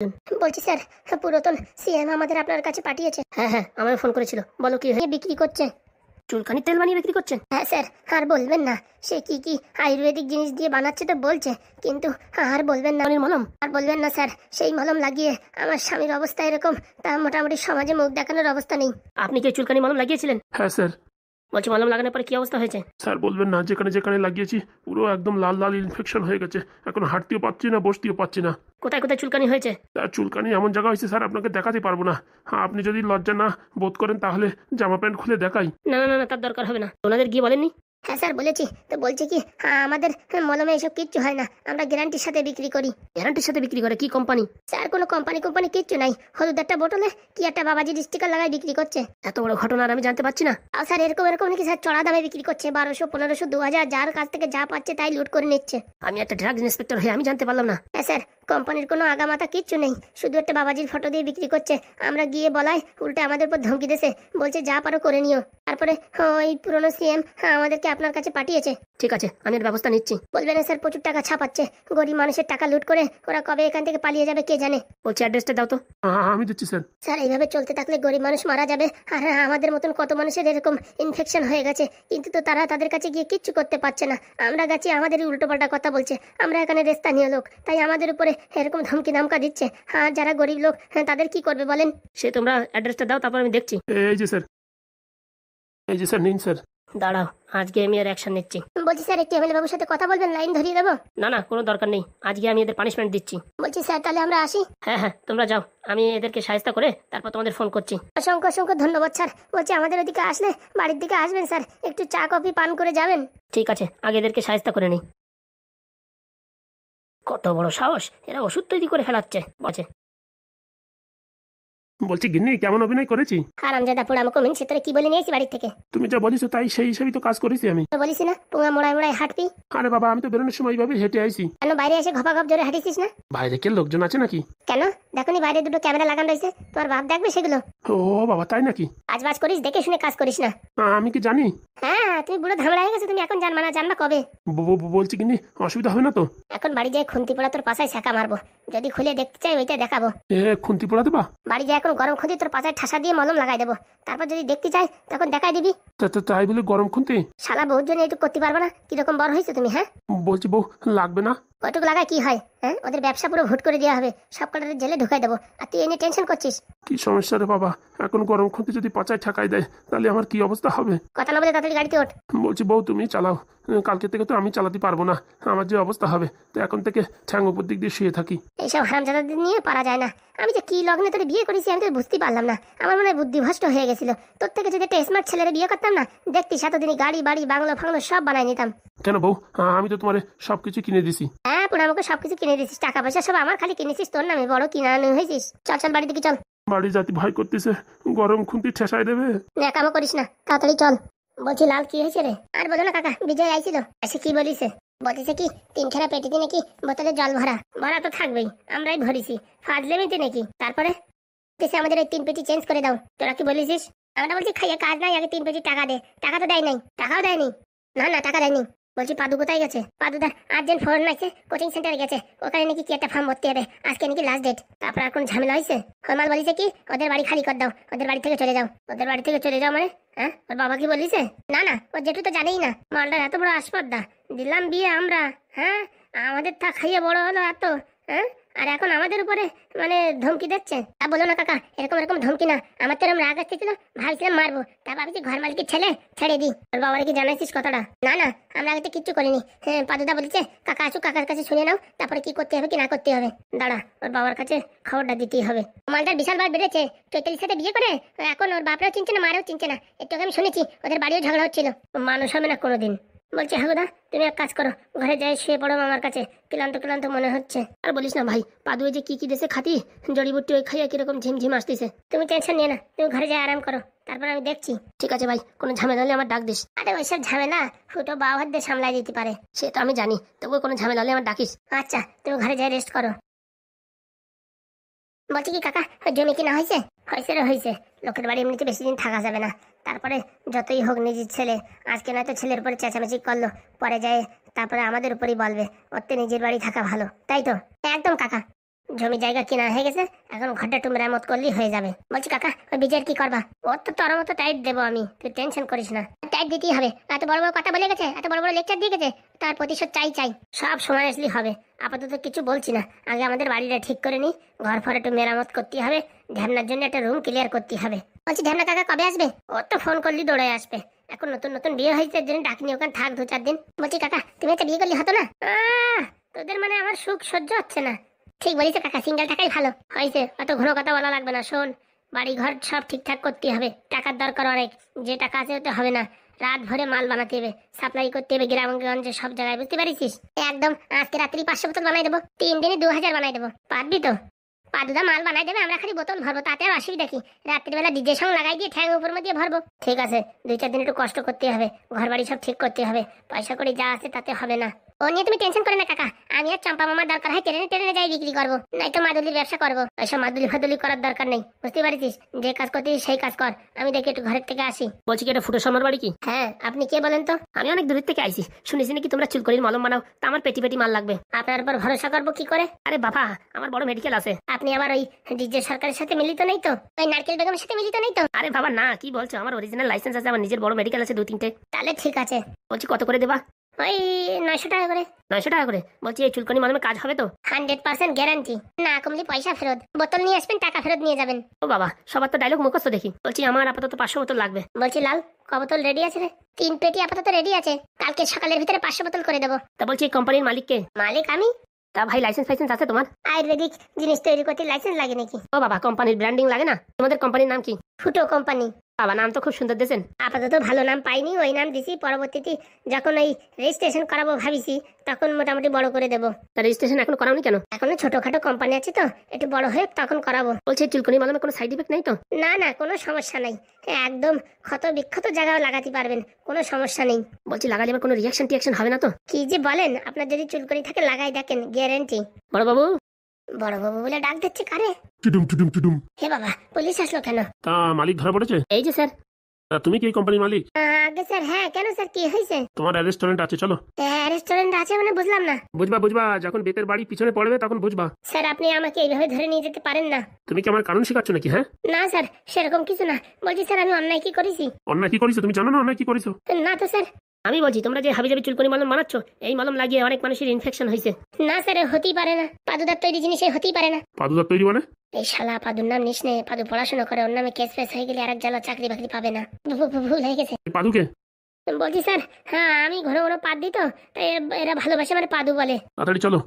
বলছি স্যার, পুরাতন সিএম আমাদের আপনার কাছে পাঠিয়েছে। হ্যাঁ হ্যাঁ, আমায় ফোন করেছিল। বলো কি বিক্রি করছে? চুলকানির তেল বানিয়ে বিক্রি করছেন? হ্যাঁ স্যার, আর বলবেন না। সে কি কি আয়ুর্বেদিক জিনিস দিয়ে বানাচ্ছে তো বলছে, কিন্তু আর বলবেন না। মলম আর বলবেন না স্যার, সেই মলম লাগিয়ে আমার স্বামীর অবস্থা এরকম, তা মোটামুটি সমাজে মুখ দেখানোর অবস্থা নেই। আপনি কি চুলকানি মলম লাগিয়েছিলেন? হ্যাঁ স্যার। বলছি মলম লাগানোর পরে কি অবস্থা হয়েছে? স্যার বলবেন না, যেখানে যেখানে লাগিয়েছি পুরো একদম লাল লাল ইনফেকশন হয়ে গেছে। এখন হাঁটতেও পাচ্ছি না, বসতেও পাচ্ছি না। কোথায় কোথায় চুলকানি হয়েছে? তার চুলকানি এমন জায়গা হয়েছে স্যার, আপনাকে দেখাতে পারবো না। হ্যাঁ, আপনি যদি লজ্জা না বোধ করেন তাহলে জামা প্যান্ট খুলে দেখাই। না না না, তার দরকার হবে না। ওনাদের গিয়ে বলেননি? হ্যাঁ স্যার বলেছি তো। বলছি কি, আমাদের মলমে এসব কিচ্ছু হয় না, আমরা গ্যারান্টির সাথে বিক্রি করি। গ্যারান্টির সাথে বিক্রি করে? কি কোম্পানি? স্যার কোনো কোম্পানি কিচ্ছু নাই। হলুদ একটা বোতলে কি একটা বাবাজির স্টিকার লাগাই বিক্রি করছে। এত বড় ঘটনা আর আমি জানতে পারছি না। আর স্যার এরকম নাকি স্যার চড়া দামে বিক্রি করছে, 1200, 1500, 2000, যার কাছ থেকে যা পাচ্ছে তাই লুট করে নিচ্ছে। আমি একটা ড্রাগস ইন্সপেক্টর হয়ে আমি জানতে পারলাম না। হ্যাঁ স্যার, কোম্পানির কোনো আগামাতা কিচ্ছু নেই, শুধু একটা বাবাজির ফটো দিয়ে বিক্রি করছে। আমরা গিয়ে বলাই উল্টে আমাদের উপর ধমকি দিয়েছে, বলছে যা পারো করে নিও। তারপরে ওই পুরনো সিএম আমাদেরকে আপনার কাছে পাঠিয়েছে। ঠিক আছে, আমি এর ব্যবস্থা নিচ্ছি। বলবেন না স্যার, প্রচুর টাকা ছাপাচ্ছে, গরিব মানুষের টাকা লুট করে ওরা কবে এখান থেকে পালিয়ে যাবে কে জানে। বলছি অ্যাড্রেসটা দাও তো। আমি দিচ্ছি স্যার। স্যার এইভাবে চলতে থাকলে গরিব মানুষ মারা যাবে, আর আমাদের মতন কত মানুষের এরকম ইনফেকশন হয়ে গেছে, কিন্তু তো তারা তাদের কাছে গিয়ে কিচ্ছু করতে পারছে না। আমরা গেছি, আমাদেরই উল্টোপাল্টা কথা বলছে। আমরা এখানে স্থানীয় লোক, তাই আমাদের উপরে এরকম ধমকি ধামকা দিচ্ছে। আর যারা গরিব লোক তাদের কি করবে বলেন? সে তোমরা অ্যাড্রেসটা দাও, তারপর আমি দেখছি। এই যে স্যার, এই যে স্যার, নিন স্যার। দাঁড়াও, আজকে আমি আর অ্যাকশন নিচ্ছি। বলছি স্যার, একটু এমএলএ বাবুর সাথে কথা বলবেন, লাইন ধরিয়ে দেবো? না না, কোনো দরকার নেই, আজকে আমি এদের পানিশমেন্ট দিচ্ছি। বলছি স্যার, তাহলে আমরা আসি? হ্যাঁ হ্যাঁ, তোমরা যাও, আমি এদেরকে সাহায্য করে তারপর তোমাদের ফোন করছি। অসংখ্য অসংখ্য ধন্যবাদ স্যার। বলছি আমাদের ওদিকে আসলে বাড়ির দিকে আসবেন স্যার, একটু চা কফি পান করে যাবেন। ঠিক আছে, আগে এদেরকে সাহায্য করে নিই। কত বড় সাহস, এরা ওষুধ তৈরি করে ফেলাচ্ছে। বলছে বলছি গিন্নি, কেমন অভিনয় করেছি? হারামজাদা পোড়া মুখমিন, সে তোরা কি বলে নিয়েছি বাড়ির থেকে? তুমি যা বলিস তাই সেই হিসাবেই তো কাজ করেছি আমি। তো বলিস না পোঙা মোড়ায় মোড়ায় হাঁটবি? আরে বাবা, আমি তো বেরোনোর সময় এইভাবে হেঁটে আইছি। কেন বাইরে এসে ঘপা ঘপ জোরে হাঁটিস না? বাইরে কে লোকজন আছে নাকি? কেন দেখনি বাইরে দুটো ক্যামেরা লাগানো রয়েছে, তোমার বাপ দেখবে সেগুলো? ও বাবা, তাই নাকি? কাজ বাজ করিস, দেখে শুনে কাজ করিস না। আমি কি জানি? হ্যাঁ, তুমি বুড়ো ধামড়া হয়ে গেছো, তুমি এখন জানবা না? জানবা কবে? বলছি গিন্নি, অসুবিধা হবে না তো? এখন বাড়ি যায় খুন্তি পোড়া তোর পাশায় ছেঁকা মারবো, যদি খুলে দেখতে চাই ওইটা দেখাবো। খুন্তি পোড়া দেবা? বাড়ি যায় এখন গরম খুন্তি তোর পাশায় ঠাসা দিয়ে মলম লাগাই দেবো, তারপর যদি দেখতে চাই তখন দেখাই দিবি। তাই বলে গরম খুন্তি? শালা বহুর জন্য এইটুকু করতে পারবে না? কিরকম বড় হয়েছে তুমি? হ্যাঁ বলছি বউ, লাগবে না? ওইটুকু লাগায় কি হয়? হ্যাঁ, ওদের ব্যবসা পুরো ভুট করে দেওয়া হবে, সব কটারে জেলে ঢুকাই দেবো, আর তুই এনে টেনশন করছিস? কি সমস্যা রে বাবা, এখন গরম খুন্তি যদি পাচায় ঠেকাই দেয় তাহলে আমার কি অবস্থা হবে? কথা না বলে তাড়াতাড়ি গাড়িতে ওঠ। বলছি বউ, তুমি চালাও, কালকে থেকে তো আমি চালাতে পারবো না, আমার যে অবস্থা হবে, তো এখন থেকে ঠ্যাং উপর দিক দিয়ে শুয়ে থাকি। এইসব হারামজাদাদের নিয়ে পারা যায় না। আমি যে কি লগ্নে তোর বিয়ে করেছি আমি তো বুঝতে পারলাম না, আমার মনে হয় বুদ্ধি ভ্রষ্ট হয়ে গেছিল। তোর থেকে যদি একটা স্মার্ট ছেলের বিয়ে করতাম না, দেখতিস এতদিনই গাড়ি বাড়ি বাংলো ফাংলো সব বানাই নিতাম। কেন বউ, আমি তো তোমার সবকিছু কিনে দিছি। হ্যাঁ, পুরো আমাকে সবকিছু কিনে দিছিস, টাকা পয়সা সব আমার, খালি কিনেছিস তোর নামে, বড় কিনা হয়েছিস। চল চল বাড়ি দিকে চল। বাড়ি জাতি ভয় করতেছে, গরম খুন্তি ঠেসাই দেবে। ন্যাকামো করিস না, তাড়াতাড়ি চল। বলছি লাল, কি হয়েছে রে? আর বলো না কাকা, বিজয় আইছিল, এসে কি বলিছে? বলতেছে কি 3 পেটিতে নাকি বোতলে জল ভরা ভরা তো থাকবেই, আমরাই ভরিছি, ফাজলেমিতে নাকি। তারপরে আমাদের এই 3 পেটি চেঞ্জ করে দাও। তোরা কি বলেছিস? আমরা বলছি খাইয়ে কাজ নাই, আগে 3 পেটি টাকা দে। টাকা তো দেয় নাই, টাকাও দেয়নি। না না, টাকা দেয়নি। বলছি পাদু কোথায় গেছে? পাদুদার আর্জেন্ট ফোন আছে, কোচিং সেন্টারে গেছে, ওখানে নাকি কি একটা ফর্ম ভরতে হবে, আজকে নাকি লাস্ট ডেট। তারপর আর কোন ঝামেলা হয়েছে? হরমাল বলিছে কি ওদের বাড়ি খালি কর দাও, ওদের বাড়ি থেকে চলে যাও। ওদের বাড়ি থেকে চলে যাও মানে? হ্যাঁ, ওর বাবা কি বলিছে? না না, ওর জেঠু তো জানেই না, মালটার এত বড় আসপর্দা, দিলাম বিয়ে আমরা। হ্যাঁ, আমাদের তা খাইয়ে বড় হলো এত, হ্যাঁ, আর এখন আমাদের উপরে মানে ধমকি দিচ্ছে। তা বলো না কাকা, এরকম এরকম ধমকি না, আমার তো এরকম রাগ আসতেছিল, ভাবছিলাম মারবো, তা ভাবছি ঘর মালিকের ছেলে, ছেড়ে দি। ওর বাবারে কি জানাইছিস কথাটা? না না, আমরা আগে কিচ্ছু করিনি। হ্যাঁ, পাদুদা বলেছে কাকা আসুক, কাকার কাছে শুনে নাও, তারপরে কি করতে হবে কি না করতে হবে। দাঁড়া, ওর বাবার কাছে খবরটা দিতেই হবে। মালটার বিশাল বার বেড়েছে, চৈতালির সাথে বিয়ে করে এখন ওর বাপরাও চিনছে না, মারেও চিনছে না। একটু আগে আমি শুনেছি ওদের বাড়িও ঝগড়া হচ্ছিল। মানুষ হবে না কোনোদিন। বলছি হাগুদা, তুমি এক কাজ করো, ঘরে যাই শুয়ে পড়ো, আমার কাছে ক্লান্ত ক্লান্ত মনে হচ্ছে। আর বলিস না ভাই, পাদু যে কি দেশে খাতি জড়িবুটি ওই খাইয়া কিরকম ঝিমঝিম আসতেছে। তুমি টেনশন নিয়ে না, তুমি ঘরে যাই আরাম করো, তারপর আমি দেখছি। ঠিক আছে ভাই, কোনো ঝামেলা হলে আমার ডাক দিস। আরে ওইসব ঝামেলা ফুটো বাবা হাত দিয়ে সামলাই দিতে পারে, সে তো আমি জানি, তবুও কোনো ঝামেলা হলে আমার ডাকিস। আচ্ছা, তুমি ঘরে যাই রেস্ট করো। বলছি কি কাকা, জমি কিনা হয়েছে? হয়েছে রে হয়েছে, লোকের বাড়ি এমনিতে বেশি দিন থাকা যাবে না, তারপরে যতই হোক নিজের ছেলে, আজকে নয়তো ছেলের উপরে চেঁচামেচি করলো, পরে যায় তারপরে আমাদের উপরেই বলবে, ওর তো নিজের বাড়ি থাকা ভালো, তাই তো? একদম কাকা। জমি জায়গা কেনা হয়ে গেছে, এখন ঘরটা একটু মেরামত করলেই হয়ে যাবে। বলছি কাকা, ওই বিজয়ের কি করবা? ওর তো তোর মতো টাইট দেবো আমি, তুই টেনশন করিস না। টাইট দিতেই হবে, এত বড় বড় কথা বলে গেছে, এত বড় বড় লেকচার দিয়ে গেছে, তার প্রতিশোধ চাই চাই। সব সময় আসলেই হবে, আপাতত কিছু বলছি না। আগে আমাদের বাড়িটা ঠিক করে নি, ঘর ফর একটু মেরামত করতে হবে, ঢ্যামনার জন্য একটা রুম ক্লিয়ার করতে হবে। বলছি ঢ্যামনা কাকা কবে আসবে? ওর তো ফোন করলি দৌড়ে আসবে, এখন নতুন নতুন বিয়ে হয়েছে, এর জন্য ডাকিনি, ওখানে থাক 2-4 দিন। বলছি কাকা, তুমি একটা বিয়ে করলে হতো না? তোদের মানে আমার সুখ সহ্য হচ্ছে না। ঠিক বলিস কাকা, সিঙ্গেল থাকাই ভালো হয়েছে, অত ঘন কথা বলা লাগবে না। শোন, বাড়ি ঘর সব ঠিকঠাক করতে হবে, টাকার দরকার অনেক, যে টাকা আছে ওতে হবে না। রাত ভরে মাল বানাতে হবে, সাপ্লাই করতে হবে গ্রামগঞ্জে সব জায়গায়, বুঝতে পারিস? একদম আজকে রাত্রি 500 বোতল বানাই দেবো, 3 দিনে 2000 বানাই দেবো। পারবি তো? পাদুদা মাল বানাই দেবে, আমরা খালি বোতল ভরবো, তাতে আর অসুবিধা কি? রাত্রিবেলা ডিজে সঙ্গ লাগাই দিয়ে ঠ্যাং উপর মধ্যে ভরবো। ঠিক আছে, 2-4 দিন একটু কষ্ট করতে হবে, ঘর বাড়ি সব ঠিক করতে হবে, পয়সা করে যা আছে তাতে হবে না। ও নিয়ে তুমি টেনশন করে না কাকা, আমি আর চম্পা মামার দরকার হয় ট্রেনে ট্রেনে যাই বিক্রি করবো, নাই তো মাদুলির ব্যবসা করবো। ওইসব মাদুলি ফাদুলি করার দরকার নেই, বুঝতে পারিস? যে কাজ করতে সেই কাজ কর, আমি দেখি একটু ঘরের থেকে আসি। বলছি কি এটা ফুটো শর্মার বাড়ি কি? হ্যাঁ, আপনি কে বলেন তো? আমি অনেক দূরের থেকে আইছি, শুনেছি নাকি তোমরা চুলকলির মলম বানাও, তা আমার পেটি পেটি মাল লাগবে। আপনার উপর ভরসা করবো কি করে? আরে বাবা, আমার বড় মেডিকেল আছে। আপনি আবার ওই ডিজে সরকারের সাথে মিলিত নেই তো? ওই নারকেল বেগমের সাথে মিলিত নেই তো? আরে বাবা না, কি বলছো, আমার অরিজিনাল লাইসেন্স আছে, আমার নিজের বড় মেডিকেল আছে 2-3টে। তাহলে ঠিক আছে। বলছি কত করে দেবা? ওই 900 টাকা করে। 900 টাকা করে? বলছি এই চুলকনি মলমে কাজ হবে তো? 100% গ্যারান্টি, না কমলে পয়সা ফেরত। বোতল নিয়ে আসবেন, টাকা ফেরত নিয়ে যাবেন। ও বাবা, সবার তো ডায়লগ মুখস্থ দেখি। বলছি আমার আপাতত 500 বোতল লাগবে। বলছি লাল, ক বোতল রেডি আছে রে? 3 পেটি আপাতত রেডি আছে, কালকে সকালের ভিতরে 500 বোতল করে দেবো। তা বলছি এই কোম্পানির মালিককে? মালিক আমি। তা ভাই লাইসেন্স ফাইসেন্স আছে তোমার? আয়ুর্বেদিক জিনিস তৈরি করতে লাইসেন্স লাগে নাকি? ও বাবা, কোম্পানির ব্র্যান্ডিং লাগে না? তোমাদের কোম্পানির নাম কি? ফুটো কোম্পানি। বাবা, নাম তো খুব সুন্দর দিয়েছেন। আপাতত ভালো নাম পাইনি, ওই নাম দিছি, পরবর্তীতে যখন ওই রেজিস্ট্রেশন করাবো ভাবিছি, তখন মোটামুটি বড় করে দেবো। তা রেজিস্ট্রেশন এখনো করাওনি কেন? এখনো ছোটখাটো কোম্পানি আছে তো, একটু বড় হয়ে তখন করাবো। বলছি এই চুলকনি মলমে কোনো সাইড ইফেক্ট নেই তো? না না, কোনো সমস্যা নাই, একদম ক্ষত বিক্ষত জায়গাও লাগাতে পারবেন, কোনো সমস্যা নেই। বলছি লাগালে এবার কোনো রিয়াকশন টিয়াকশন হবে না তো? কি যে বলেন, আপনার যদি চুলকনি থাকে লাগাই দেখেন, গ্যারেন্টি। বড় বাবু। বড় বাবু বলে ডাক দিচ্ছে কারে? টুডুম টুডুম টুডুম। হে বাবা, পুলিশ আসলো কেন? তা মালিক ধরা পড়েছে? এই যে স্যার। তা তুমি কি এই কোম্পানির মালিক? আগে স্যার, হ্যাঁ কেন স্যার, কি হয়েছে? তোমার রেস্টুরেন্ট আছে, চলো। রেস্টুরেন্ট আছে মানে বুঝলাম না। বুঝবা বুঝবা, যখন বেতের বাড়ি পিছনে পড়বে তখন বুঝবা। স্যার আপনি আমাকে এইভাবে ধরে নিয়ে যেতে পারেন না। তুমি কি আমার কারণ শেখাচ্ছ নাকি? হ্যাঁ না স্যার, সেরকম কিছু না। বলছি স্যার, আমি অন্যায় কি করেছি? অন্যায় কি করেছো তুমি জানো না? অন্যায় কি করেছো? না তো স্যার। আমি বলছি তোমরা যে হাবিজাবি চুলকনি মলম বানাচ্ছ, এই মলম লাগিয়ে অনেক মানুষের ইনফেকশন হয়েছে। না স্যার, হতেই পারে না, পাদুদার তৈরি জিনিস হতেই পারে না। পাদুদার তৈরি মানে? এই শালা পাদুর নাম নিস নে, পাদু পড়াশোনা করে, ওর নামে কেস ফেস হয়ে গেলে আরেক জ্বালা চাকরি বাকরি পাবে না। ভুল হয়ে গেছে। এই পাদুকে? বলছি স্যার, হ্যাঁ আমি ঘন ঘন পাদ দিই তো, তাই এরা ভালোবাসে মানে পাদু বলে। তাড়াতাড়ি চলো।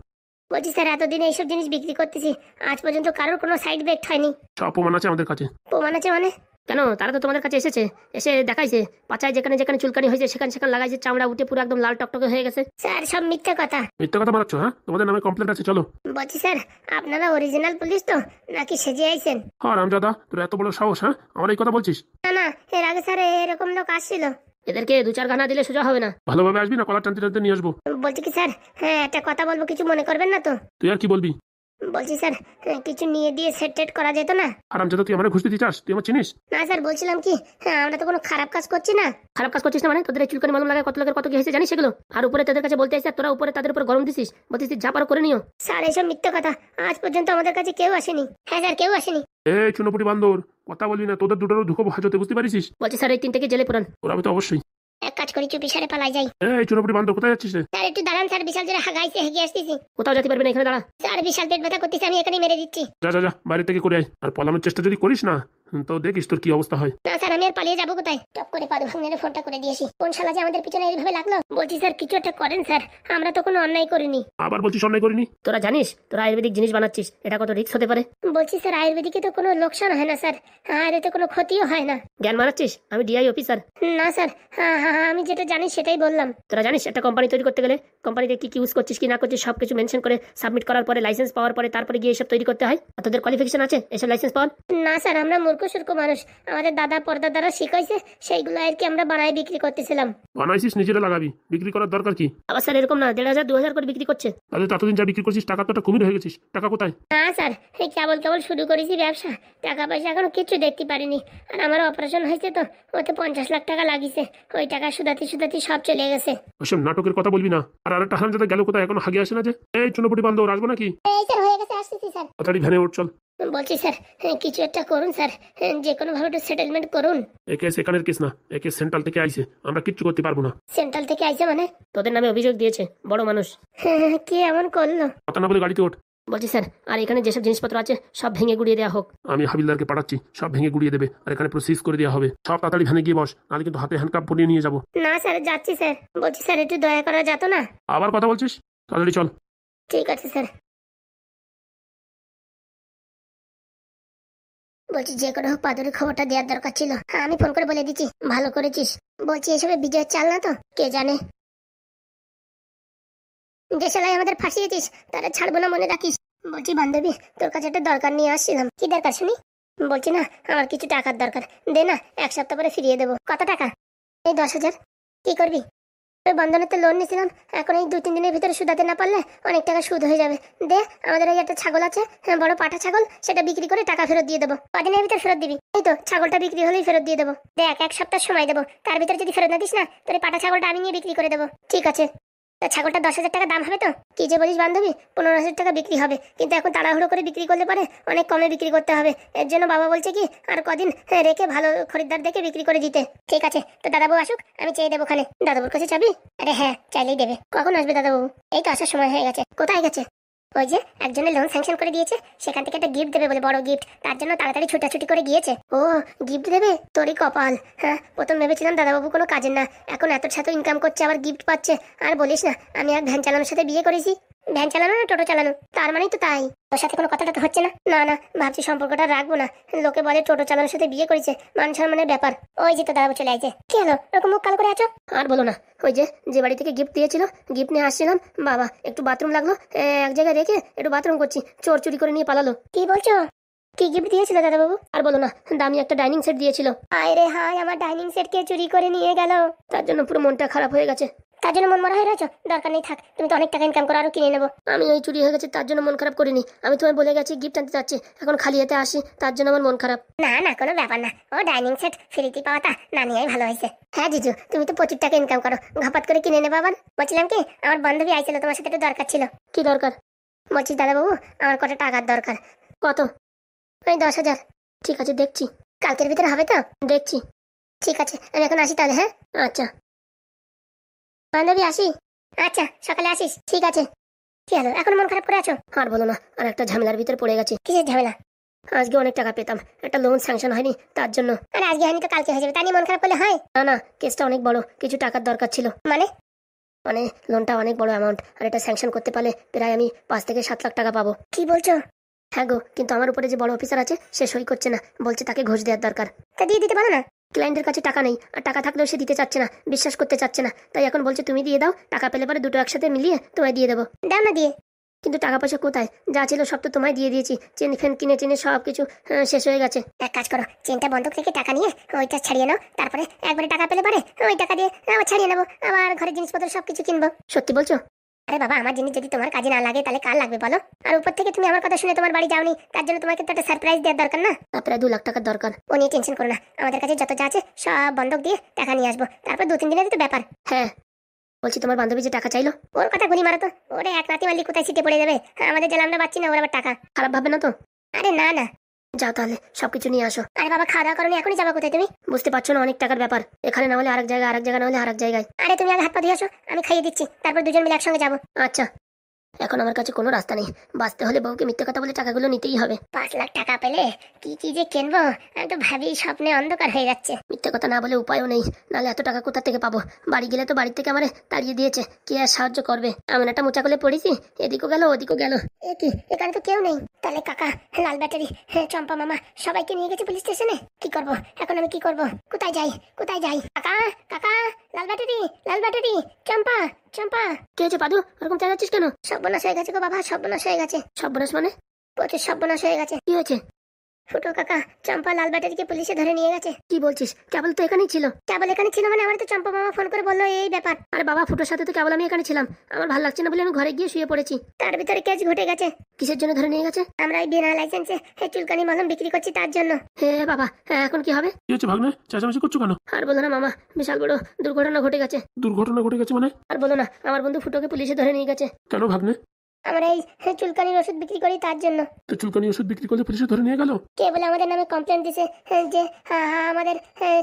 বলছি স্যার, এতদিন এইসব জিনিস বিক্রি করতেছি, আজ পর্যন্ত কারোর কোনো সাইড এফেক্ট হয়নি। সব প্রমাণ আছে আমাদের কাছে। প্রমাণ আছে মানে? কেন, তারা তো তোমাদের কাছে এসেছে, এসে দেখাইছে পাচায় যেখানে যেখানে চুলকানি হয়েছে সেখানে সেখানে লাগাইছে, চামড়া উঠে পুরো একদম লাল টকটকে হয়ে গেছে। স্যার সব মিথ্যা কথা। মিথ্যা কথা মারাচ্ছ? হ্যাঁ, তোমাদের নামে কমপ্লেন্ট আছে, চলো। বলছি স্যার, আপনারা অরিজিনাল পুলিশ তো নাকি সেজে আইছেন? হ্যাঁ রামজাদা, তোর এত বড় সাহস? হ্যাঁ, আমার এই কথা বলছিস? না না, এর আগে স্যার এরকম লোক আসছিল। এদেরকে 2-4 ঘানা দিলে সোজা হবে না। ভালোভাবে আসবি না কলার টানতে টানতে নিয়ে আসবো। বলছি কি স্যার, হ্যাঁ একটা কথা বলবো, কিছু মনে করবেন না তো? তুই আর কি বলবি? বলছি স্যার, কিছু নিয়ে দিয়ে সেট টেট করা যেত না? হারামজাদা, তুই আমার ঘুষ দিতে চাস? তুই আমার চিনিস? না স্যার, বলছিলাম কি, আমরা তো কোনো খারাপ কাজ করছি না। খারাপ কাজ করছিস না মানে? তোদের এই চুলকানি মলম লাগায় কত লোকের কত কি হয়েছে জানিস সেগুলো? আর উপরে তাদের কাছে বলতে আসছিস, আর তোরা উপরে তাদের উপর গরম দিছিস, বলছিস যা পারো করে নিও। স্যার এইসব মিথ্যা কথা, আজ পর্যন্ত আমাদের কাছে কেউ আসেনি। হ্যাঁ স্যার, কেউ আসেনি। এই চুনোপুটি বান্দর, কথা বলবি না, তোদের দুটোরও ঢুকবো হাজতে, বুঝতে পারিস? বলছি স্যার এই 3টাকে জেলে পুরান। ওরা আমি তো অবশ্যই। এক কাজ করি, চুপি সারে পালাই যাই। এই চুনোপুটি বান্দর, কোথায় যাচ্ছিস রে? স্যার একটু দাঁড়ান স্যার, বিশাল জোরে হাগাইছে, হেগে আসতেছি। কোথাও যেতে পারবি না, এখানে দাঁড়া। স্যার বিশাল পেট ব্যথা করতেছে, আমি এখানেই মেরে দিচ্ছি। যা যা যা, বাইরে থেকে করে আয়। আর পলানোর চেষ্টা যদি করিস না, তো দেখিস তোর কি অবস্থা হয়। না স্যার, আমি আর পালিয়ে যাবো কোথায়? টপ করে পাদু ভাঙনের ফোনটা করে দিয়েছি। কোন শালা যে আমাদের পিছনে এইভাবে লাগলো? বলছি স্যার, কিছু একটা করেন স্যার, আমরা তো কোনো অন্যায় করিনি। আবার বলছিস অন্যায় করিনি? তোরা জানিস তোরা আয়ুর্বেদিক জিনিস বানাচ্ছিস, এটা কত রিস্ক হতে পারে? বলছি স্যার, আয়ুর্বেদিকে তো কোনো লোকসান হয় না স্যার, আর এতে কোনো ক্ষতিও হয় না। জ্ঞান মারাচ্ছিস? আমি ডিআই অফিসার। না স্যার, আমি যেটা জানি সেটাই বললাম। তোরা জানিস একটা কোম্পানি তৈরি করতে গেলে কোম্পানিতে কি কি ইউজ করছিস কি না করছিস সবকিছু মেনশন করে সাবমিট করার পরে লাইসেন্স পাওয়ার পরে তারপরে গিয়ে এসব তৈরি করতে হয়। আর তোদের কোয়ালিফিকেশন আছে এসব লাইসেন্স পাওয়ার? না স্যার, আমরা মূর্খ মূর্খ সূর্খ মানুষ, আমাদের দাদা পরদাদারা শিখাইছে সেইগুলো আর কি আমরা বানাই বিক্রি করতেছিলাম। বানাইছিস নিজেরা লাগাবি, বিক্রি করার দরকার কি? আবার স্যার এরকম না, 1,500 2,000 করে বিক্রি করছে। তাহলে ততদিন যা বিক্রি করছিস টাকা তো একটা কুমির হয়ে গেছিস, টাকা কোথায়? না স্যার, এই কেবল কেবল শুরু করেছি ব্যবসা, টাকা পয়সা এখনো কিছু দেখতে পারিনি। আর আমার অপারেশন হয়েছে তো, ওতে 50 লাখ টাকা লাগিছে, ওই টাকা সুদাতি সুদাতি সব চলে গেছে। ওসব নাটকের কথা বলবি না। আর আরেকটা হারামজাদা গেল কোথায়, এখনো হাগে আসে না যে? এই চুনোপুটি বান্ধব আসবো নাকি? এই স্যার হয়ে গেছে, আসতেছি স্যার। তাড়াতাড়ি ভ্যানে ওঠ চল। বলছি স্যার, কিছু একটা করুন স্যার, যে কোনো ভাবে একটু সেটেলমেন্ট করুন। এ কেস এখানের কেস না, এ কেস সেন্ট্রাল থেকে আইছে, আমরা কিচ্ছু করতে পারবো না। সেন্ট্রাল থেকে আইছে মানে? তোদের নামে অভিযোগ দিয়েছে বড় মানুষ। কে এমন করলো? কথা না বলে গাড়িতে ওঠ। বলছি স্যার, আর এখানে যেসব জিনিসপত্র আছে সব ভেঙে গুড়িয়ে দেওয়া হোক। আমি হাবিলদারকে পাঠাচ্ছি, সব ভেঙে গুড়িয়ে দেবে, আর এখানে পুরো সিজ করে দেওয়া হবে। সব তাড়াতাড়ি ভ্যানে গিয়ে বস, নাহলে কিন্তু হাতে হ্যান্ডকাপ পরিয়ে নিয়ে যাবো। না স্যার, যাচ্ছি স্যার। বলছি স্যার, একটু দয়া করা যেত না? আবার কথা বলছিস? তাড়াতাড়ি চল। ঠিক আছে স্যার। বলছি যে কোনো হোক পাদুরি খবরটা দেওয়ার দরকার ছিল। হ্যাঁ, আমি ফোন করে বলে দিচ্ছি। ভালো করেছিস। বলছি এসবে বিজয়ের চাল না তো? কে জানে, যে শালায় আমাদের ফাঁসিয়েছিস তারা ছাড়বো না, মনে রাখিস। বলছি বান্ধবী, তোর কাছে একটা দরকার নিয়ে আসছিলাম। কি দরকার শুনি? বলছি না, আমার কিছু টাকার দরকার, দে না, 1 সপ্তাহ পরে ফিরিয়ে দেবো। কত টাকা? এই 10,000। কি করবি? ওই বন্ধনেতে লোন নিয়েছিলাম, এখন এই 2-3 দিনের ভিতরে সুদাতে না পারলে অনেক টাকা সুদ হয়ে যাবে। দে, আমাদের এই একটা ছাগল আছে, বড় পাঠা ছাগল, সেটা বিক্রি করে টাকা ফেরত দিয়ে দেবো। কদিনের ভিতরে ফেরত দিবি? এই তো, ছাগলটা বিক্রি হলেই ফেরত দিয়ে দেবো। দেখ, 1 সপ্তাহ সময় দেবো, তার ভিতরে যদি ফেরত না দিস না, তোর এই পাঠা ছাগলটা আমি নিয়ে বিক্রি করে দেবো। ঠিক আছে? তা ছাগলটা 10,000 টাকা দাম হবে তো? কি যে বলিস বান্ধবী, 15,000 টাকা বিক্রি হবে, কিন্তু এখন তাড়াহুড়ো করে বিক্রি করলে পারে অনেক কমে বিক্রি করতে হবে। এর জন্য বাবা বলছে কি, আর কদিন রেখে ভালো খরিদ্দার দেখে বিক্রি করে দিতে। ঠিক আছে, তো দাদাবু আসুক, আমি চেয়ে দেবো। ওখানে দাদাবুর কাছে চাবি? আরে হ্যাঁ, চাইলেই দেবে। কখন আসবে দাদাবু? এই তো আসার সময় হয়ে গেছে। কোথায় গেছে? ওই যে একজনের লোন স্যাংশন করে দিয়েছে, সেখান থেকে একটা গিফট দেবে বলে, বড় গিফট, তার জন্য তাড়াতাড়ি ছুটাছুটি করে গিয়েছে। ও, গিফট দেবে? তোরই কপাল। হ্যাঁ, প্রথম ভেবেছিলাম দাদাবাবু কোনো কাজের না, এখন এত সাথে ইনকাম করছে, আবার গিফট পাচ্ছে। আর বলিস না, আমি এক ভ্যান চালানোর সাথে বিয়ে করেছি। ভ্যান চালানো না টোটো চালানো? তার মানেই তো তাই। তোর সাথে কোনো কথাটা তো হচ্ছে না? না না, ভাবছি সম্পর্কটা রাখবো না। লোকে বলে টোটো চালানোর সাথে বিয়ে করেছে, মান সম্মানের ব্যাপার। ওই যে তো দাদাবু চলে আইছে। কি হলো, এরকম মুখ কালো করে আছো? আর বলো না, ওই যে বাড়ি থেকে গিফট দিয়েছিল, গিফট নিয়ে আসছিলাম, বাবা একটু বাথরুম লাগলো, এক জায়গায় রেখে একটু বাথরুম করছি, চোর চুরি করে নিয়ে পালালো। কি বলছো? কি গিফট দিয়েছিল দাদাবাবু? আর বলো না, দামি একটা ডাইনিং সেট দিয়েছিল। হায় রে হায়, আমার ডাইনিং সেট কে চুরি করে নিয়ে গেল। তার জন্য পুরো মনটা খারাপ হয়ে গেছে। তার জন্য মন মরা হয়ে রয়েছো? দরকার নেই, থাক, তুমি তো অনেক টাকা ইনকাম করো, আরো কিনে নেবো। আমি ওই চুরি হয়ে গেছে তার জন্য মন খারাপ করিনি, আমি তোমায় বলে গেছি গিফট আনতে যাচ্ছি, এখন খালি হাতে আসি, তার জন্য আমার মন খারাপ। না না, কোনো ব্যাপার না, ও ডাইনিং সেট ফ্রিতে পাওয়াটা না নিয়েই ভালো হয়েছে। হ্যাঁ জিজু, তুমি তো প্রচুর টাকা ইনকাম করো, ঘাপাত করে কিনে নেবো আবার। বলছিলাম কি, আমার বান্ধবী আইছিল, তোমার সাথে একটু দরকার ছিল। কি দরকার? বলছি দাদাবাবু, আমার কত টাকার দরকার। কত? ওই 10,000। ঠিক আছে, দেখছি। কালকের ভিতরে হবে তো? দেখছি। ঠিক আছে, আমি এখন আসি তাহলে। হ্যাঁ আচ্ছা বান্ধবী, আসি। আচ্ছা, সকালে আসিস। ঠিক আছে। কি হলো, এখন মন খারাপ করে আছো? আর বলো না, আর একটা ঝামেলার ভিতরে পড়ে গেছি। কিসের ঝামেলা? আজকে অনেক টাকা পেতাম, একটা লোন স্যাংশন হয়নি, তার জন্য। আরে আজকে হয়নি তো কালকে হয়ে যাবে, তা নিয়ে মন খারাপ করলে হয়? না না, কেসটা অনেক বড়, কিছু টাকার দরকার ছিল। মানে লোনটা অনেক বড় অ্যামাউন্ট, আর এটা স্যাংশন করতে পারলে প্রায় আমি 5 থেকে 7 লাখ টাকা পাবো। কি বলছো? হ্যাঁ গো, কিন্তু আমার উপরে যে বড় অফিসার আছে সে সই করছে না, বলছে তাকে ঘুষ দেওয়ার দরকার। তা দিয়ে দিতে পারো না? ক্লায়েন্টের কাছে টাকা নেই, আর টাকা থাকলেও সে দিতে চাচ্ছে না, বিশ্বাস করতে চাচ্ছে না, তাই এখন বলছে তুমি দিয়ে দাও, টাকা পেলে পরে দুটো একসাথে মিলিয়ে তোমায় দিয়ে দেবো। দাও না দিয়ে। কিন্তু টাকা পয়সা কোথায়, যা ছিল সব তো তোমায় দিয়ে দিয়েছি, চেন ফেন কিনে টেনে সব কিছু শেষ হয়ে গেছে। এক কাজ করো, চেনটা বন্ধক থেকে টাকা নিয়ে ওইটা ছাড়িয়ে নাও, তারপরে একবারে টাকা পেলে পারে ওই টাকা দিয়ে আবার ছাড়িয়ে নেবো, আবার ঘরের জিনিসপত্র সবকিছু কিনবো। সত্যি বলছো? আরে বাবা, আমার জিনিস যদি তোমার কাজে না লাগে তাহলে কার লাগবে বলো? আর উপর থেকে তুমি আমার কথা শুনে তোমার বাড়ি যাওনি, তার জন্য তোমাকে তো একটা সারপ্রাইজ দেওয়ার দরকার না? প্রায় 2 লাখ টাকার দরকার। ও নিয়ে টেনশন করো না, আমাদের কাছে যত যা আছে সব বন্ধক দিয়ে টাকা নিয়ে আসবো, তারপর 2-3 দিনের তো ব্যাপার। হ্যাঁ, বলছি তোমার বান্ধবী যে টাকা চাইলো, ওর কথা গুলি মারো তো, ওরে এক রাতি মারলি কোথায় ছিটে পড়ে যাবে। আমাদের জেলা আমরা পাচ্ছি না, ওর আবার টাকা। খারাপ ভাবে না তো? আরে না না, যাও তাহলে সবকিছু নিয়ে আসো। আরে বাবা, খাওয়া দাওয়া করনি, এখনই যাবো কোথায় তুমি? বুঝতে পারছো না, অনেক টাকার ব্যাপার, এখানে না হলে আরেক জায়গায়, আরেক জায়গা না হলে আরেক জায়গায়। আরে তুমি আগে হাত পা দিয়ে আসো, আমি খাইয়ে দিচ্ছি, তারপর দুজন মিলে একসঙ্গে যাবো। আচ্ছা, এখন আমার কাছে কোনো রাস্তা নেই, বাঁচতে হলে বউকে মিথ্যে কথা বলে টাকাগুলো নিতেই হবে। 5 লাখ টাকা পেলে কি কি যে কিনবো, আমি তো ভাবি স্বপ্নে অন্ধকার হয়ে যাচ্ছে। মিথ্যে কথা না বলে উপায়ও নেই, নাহলে এত টাকা কোথা থেকে পাবো? বাড়ি গেলে তো বাড়ি থেকে আমার তাড়িয়ে দিয়েছে, কে আর সাহায্য করবে? এমন একটা মোচা করে পড়েছি, এদিকও গেল ওদিকও গেল। এ কি, এখানে তো কেউ নেই। তাহলে কাকা, লাল ব্যাটারি, চম্পা মামা সবাইকে নিয়ে গেছে পুলিশ স্টেশনে। কি করব এখন, আমি কি করব? কোথায় যাই, কোথায় যাই? কাকা কাকা, লাল ব্যাটারি, লাল ব্যাটারি, চম্পা চম্পা। কে হয়েছে পাদু, ওরকম চালাচ্ছিস কেন? সর্বনাশ হয়ে গেছে গো বাবা, সর্বনাশ হয়ে গেছে। সর্বনাশ মানে? প্রচুর সর্বনাশ হয়ে গেছে। কি হয়েছে? ফুটো কাকা চম্পা লাল ব্যাটারিকে পুলিশে ধরে নিয়ে গেছে। কি বলছিস? কেবল তো এখানেই ছিল। কেবল এখানে ছিল মানে আমার তো চম্পা মামা ফোন করে বললো এই ব্যাপার। আরে বাবা, ফুটোর সাথে তো কেবল আমি এখানে ছিলাম। আমার ভালো লাগছে না বলে আমি ঘরে গিয়ে শুয়ে পড়েছি। তার ভিতরে কেস ঘটে গেছে। কিসের জন্য ধরে নিয়ে গেছে? আমরা এই বিনা লাইসেন্সে চুলকানি মলম বিক্রি করছি তার জন্য। হে বাবা, হ্যাঁ এখন কি হবে? কি হচ্ছে ভাগ্নে, চেঁচামেচি করছো কেন? আর বলো না মামা, বিশাল বড় দুর্ঘটনা ঘটে গেছে। দুর্ঘটনা ঘটে গেছে মানে? আর বলো না, আমার বন্ধু ফুটোকে পুলিশে ধরে নিয়ে গেছে। কেন ভাগ্নে? আমরা এই চুলকানির ওষুধ বিক্রি করি তার জন্য। তো চুলকানি ওষুধ বিক্রি করলে পুলিশে ধরে নিয়ে গেল? কে বলে আমাদের নামে কমপ্লেন দিছে যে আমাদের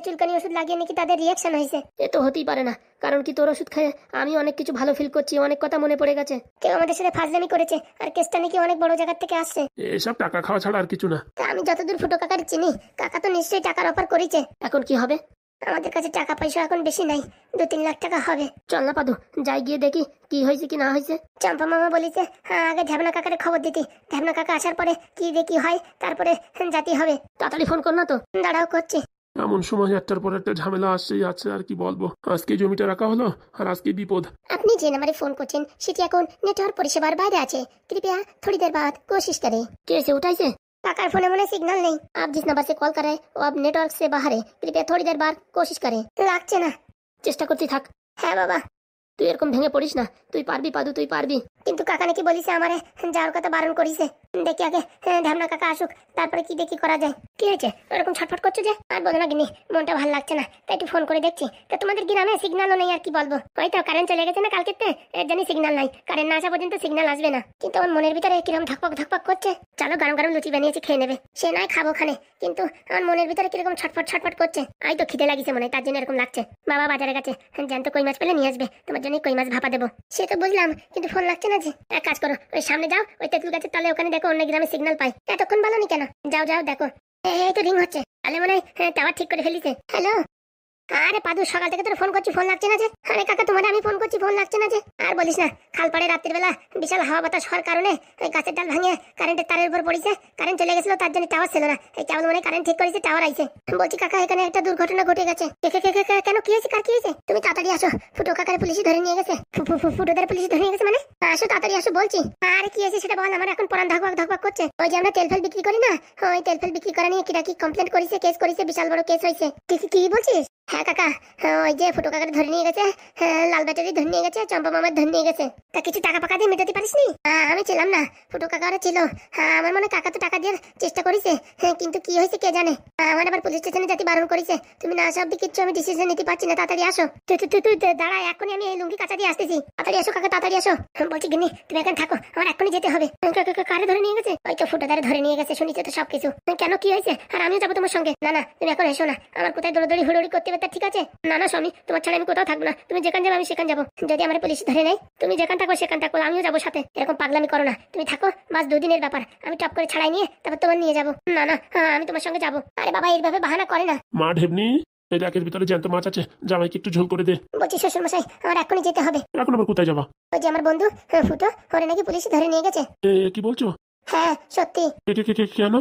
চুলকানি ওষুধ লাগিয়ে নাকি তাদের রিয়াকশন হয়েছে। এ তো হতেই পারে না, কারণ কি তোর ওষুধ খেয়ে আমি অনেক কিছু ভালো ফিল করছি, অনেক কথা মনে পড়ে গেছে। কেউ আমাদের সাথে ফাজলামি করেছে আর কেসটা নাকি অনেক বড় জায়গা থেকে আসছে। এসব টাকা খাওয়া ছাড়া আর কিছু না। তা আমি যতদূর ফুটো কাকার চিনি, কাকা তো নিশ্চয়ই টাকার অফার করেছে। এখন কি হবে? আমাদের কাছে টাকা পয়সা এখন বেশি নাই, 2-3 লাখ টাকা হবে। চল না পাদু, যাই গিয়ে দেখি কি হয়েছে কি না হয়েছে। চম্পা মামা বলেছে আগে ঢ্যাবনা কাকারে খবর দিতে, ঢ্যাবনা কাকা আসার পরে কি দেখি হয় তারপরে জাতি হবে। তাড়াতাড়ি ফোন কর না তো। দাঁড়াও করছি। এমন সময় একটার পর একটা ঝামেলা আসছেই আছে, আর কি বলবো। আজকে জমিটা রাখা হলো আর আজকে বিপদ। আপনি যে नंबर फोन করছেন সেটি এখন নেটওয়ার্ক পরিষেবার বাইরে আছে, कृपया थोड़ी देर बाद कोशिश करें। কে এসে উঠাইছে? काका फोन में सिग्नल नहीं, आप जिस नंबर से कॉल कर रहे हैं वो अब नेटवर्क से बाहर है, कृपया थोड़ी देर बाद कोशिश करें। লাগছে না। চেষ্টা করতে থাক। হ্যাঁ বাবা। তুই এরকম ভেঙে পড়িস না, তুই পারবি পাদু, তুই পারবি। কিন্তু কাকা নাকি বলিছে আমারে যাওয়ার কথা বারণ করিছে। দেখি আগে ঢামনা কাকা আসুক তারপরে কি দেখি করা যায়। কি হয়েছে এরকম ছটফট করছো যে? আর বলো না গিনি, মনটা ভালো লাগছে না তাই একটু ফোন করে দেখছি। তা তোমাদের গ্রামে সিগন্যালও নেই, আর কি বলবো। হয়তো কারেন্ট চলে গেছে না কালকেতে, এর জন্য সিগন্যাল নাই। কারেন্ট না আসা পর্যন্ত সিগন্যাল আসবে না। কিন্তু আমার মনের ভিতরে কিরকম ধকপক ধকপক করছে। চলো গরম গরম লুচি বানিয়েছি, খেয়ে নেবে। সে নয় খাবো খানে, কিন্তু আমার মনের ভিতরে কিরকম ছটফট ছটফট করছে। আই তো খিদে লাগিছে মনে হয়, তার জন্য এরকম লাগছে। বাবা বাজারে গেছে, জ্যান্ত কই মাছ পেলে নিয়ে আসবে, তোমার জন্য কই মাছ ভাপা দেবো। সে তো বুঝলাম, কিন্তু ফোন লাগছে না যে। এক কাজ করো, ওই সামনে যাও, ওই তেঁতুল গাছের তলে ওখানে দেখো অন্য গ্রামে সিগন্যাল পাই। এতক্ষণ বলো নি কেন? যাও যাও দেখো। এই তো রিং হচ্ছে, তাহলে মনে হয় টাওয়ার ঠিক করে ফেলিছে। হ্যালো। আরে পাদু, সকাল থেকে তোর ফোন করছি, ফোন লাগছে না যে। আরে কাকা তোমার আমি ফোন করছি, ফোন লাগছে না যে। আর বলিস না, খালপাড়ে রাত্রির বেলা বিশাল হাওয়া বাতাস হওয়ার কারণে ওই গাছের ডাল ভাঙে কারেন্টের তারের উপর পড়েছে। কারেন্ট চলে গেছিল, তার জন্য টাওয়ার ছিল না। এই কেবল মনে কারেন্ট ঠিক করেছে, টাওয়ার আইছে। বলছি কাকা, এখানে একটা দুর্ঘটনা ঘটে গেছে। কেন কি হয়েছে, কার কি হয়েছে? তুমি তাড়াতাড়ি আসো, ফুটো কাকারে পুলিশে ধরে নিয়ে গেছে। ফুটোদের পুলিশে ধরে নিয়ে গেছে মানে? আসো তাড়াতাড়ি আসো বলছি। আরে কি হয়েছে সেটা বল, আমার এখন পরান ধকপক ধকপক করছে। ওই যে আমরা তেল ফেল বিক্রি করি না, ওই তেল ফেল বিক্রি করা নিয়ে কিরা কি কমপ্লেন করেছে, কেস করেছে, বিশাল বড় কেস হয়েছে। কি বলছিস? হ্যাঁ কাকা, ওই যে ফুটো কাকার ধরে নিয়ে গেছে, লাল ব্যাটারি ধরে নিয়ে গেছে, চম্পা মামার ধরে নিয়ে গেছে। তা কিছু টাকা পাকা দিয়ে মেটাতে পারিস নি? আমি ছিলাম না, ফুটো কাকারও ছিল। আমার মনে কাকা তো টাকা দিয়ে চেষ্টা করেছে, কিন্তু কি হয়েছে কে জানে। আমার আবার পুলিশ স্টেশনে যেতে বারণ করেছে। তুমি না আসা অব্দি কিচ্ছু আমি ডিসিশন নিতে পারছি না, তাড়াতাড়ি আসো। তুই দাঁড়া, এখনই আমি এই লুঙ্গি কাঁচা দিয়ে আসতেছি। তাড়াতাড়ি আসো কাকা, তাড়াতাড়ি আসো। বলছি গিন্নি তুমি এখানে থাকো, আমার এখনই যেতে হবে। কারে ধরে নিয়ে গেছে? ওই তো ফুটোদারে ধরে নিয়ে গেছে, শুনিছে তো সবকিছু। কেন কি হয়েছে? আর আমিও যাবো তোমার সঙ্গে। না তুমি এখন এসো না, আমার কোথায় দৌড়াদৌড়ি হুড়োড়ি করতে হবে, ঠিক আছে? না স্বামী, তোমার ছাড়া আমি কোথাও থাকবো না। তুমি যেখানে যাবে আমি সেখানে যাবো। যদি আমার পুলিশ ধরে নেয়, তুমি যেখানে থাকো সেখানে থাকো, আমিও যাবো সাথে। এরকম পাগলামি করো না, তুমি থাকো, বাস 2 দিনের ব্যাপার। আমি টপ করে ছাড়াই নিয়ে তারপর তোমার নিয়ে যাবো। না আমি তোমার সঙ্গে যাবো। আরে বাবা এইভাবে বাহানা করে না। মা ঢেবনি, এই র্যাকের ভিতরে জ্যান্ত মাছ আছে, জামাইকে একটু ঝোল করে দে। বলছি শ্বশুর মশাই, আমার এখনই যেতে হবে। এখন আবার কোথায় যাবা? ওই যে আমার বন্ধু ফুটো, ওরে নাকি পুলিশ ধরে নিয়ে গেছে। কি বলছো? হ্যাঁ সত্যি। কেন?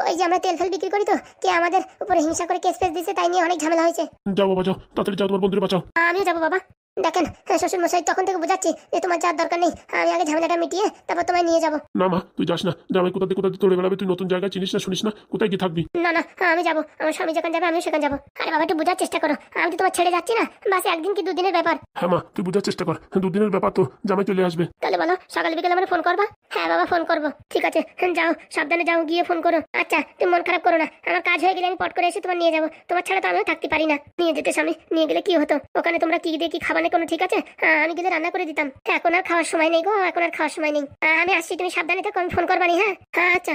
ওই যে আমরা তেল ফেল বিক্রি করি তো, কে আমাদের উপরে হিংসা করে কেস ফেস দিছে, তাই নিয়ে অনেক ঝামেলা হয়েছে। যাও বাবা যাও, তাড়াতাড়ি যাও, তোমার বন্ধুরে বাঁচাও। আমিও যাবো বাবা। দেখেন শ্বশুর মশাই, তখন থেকে বোঝাচ্ছি যে তোমার যাওয়ার দরকার নেই, আমি আগে ঝামেলাটা মিটিয়ে তারপর তোমায় নিয়ে যাবো। না মা, তুই যাস না, জামাই কোথাতে তোড়ে বেড়াবে, তুই নতুন জায়গায় চিনিস না, শুনিস না, কোথায় গিয়ে থাকবি? না আমি যাবো, আমার স্বামী যেখানে যাবে আমিও সেখানে যাবো। আরে বাবা একটু বোঝার চেষ্টা করো, আমি তো তোমার ছেড়ে যাচ্ছি না, বাস 1 দিন কি 2 দিনের ব্যাপার। হ্যাঁ মা, তুই বোঝার চেষ্টা কর, 2 দিনের ব্যাপার তো, জামাই চলে আসবে। তাহলে বলো সকাল বিকেলে আমার ফোন করবা? হ্যাঁ বাবা ফোন করবো। ঠিক আছে যাও, সাবধানে যাও, গিয়ে ফোন করো। আচ্ছা তুমি মন খারাপ করো না, আমার কাজ হয়ে গেলে আমি পট করে এসে তোমার নিয়ে যাবো। তোমার ছাড়া তো আমিও থাকতে পারি না। নিয়ে যেতে স্বামী, নিয়ে গেলে কি হতো? ওখানে তোমরা কি দিয়ে কি খাবা না কোনো ঠিক আছে? আমি গেলে রান্না করে দিতাম। এখন আর খাওয়ার সময় নেই গো, এখন আর খাওয়ার সময় নেই। আমি আসছি, তুমি সাবধানে থাকো, আমি ফোন করবানি। হ্যাঁ আচ্ছা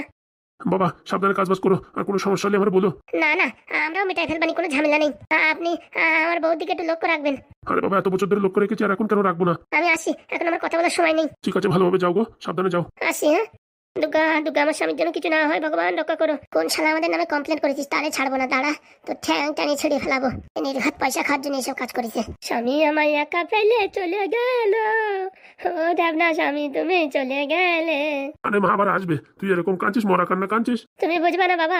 বাবা সাবধানে কাজবাজ করো, আর কোনো সমস্যা হলে আমার বলো। না আমরাও মেটাই ফেলবানি, কোনো ঝামেলা নেই। আপনি আমার বউর দিকে একটু লক্ষ্য রাখবেন। আরে বাবা, এত বছর ধরে লক্ষ্য রেখেছি, আর এখন কেন রাখবো না? আমি আসি, এখন আমার কথা বলার সময় নেই। ঠিক আছে, ভালোভাবে যাও গো, সাবধানে যাও। আসি। হ্যাঁ দুর্গা আমার স্বামীর জন্য কিছু না হয়, ভগবান রক্ষা করো। কোন শালা আমাদের নামে কমপ্লেন করেছিস, তারে ছাড়বো না, দাঁড়া তো ঠ্যাং টানিয়ে ছেড়ে ফেলাবো। নির্ঘাত পয়সা খাওয়ার জন্য এসব কাজ করেছে। স্বামী আমায় একা ফেলে চলে গেল, ও দেবনা স্বামী তুমি চলে গেলে। আরে মা আবার আসবে, তুই এরকম কাঁদছিস, মরা কান্না কাঁদছিস। তুমি বুঝবে না বাবা,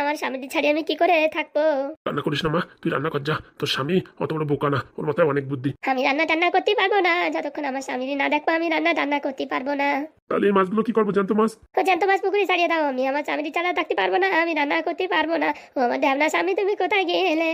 আমার স্বামীকে ছাড়িয়ে আমি কি করে থাকবো? রান্না করিস না মা, তুই রান্না কর যা, তোর স্বামী অত বড় বোকা না, ওর মাথায় অনেক বুদ্ধি। আমি রান্না টান্না করতে পারবো না, যতক্ষণ আমার স্বামী না দেখবো আমি রান্না টান্না করতে পারবো না। তাহলে এই মাছগুলো কি করবো, জ্যান্ত মাছ? ও জ্যান্ত মাছ পুকুরে ছাড়িয়ে দাও, আমি আমার স্বামীর ছাড়া থাকতে পারবো না, আমি রান্না করতে পারবো না। ও আমার ঢ্যাবনা স্বামী, তুমি কোথায় গেলে?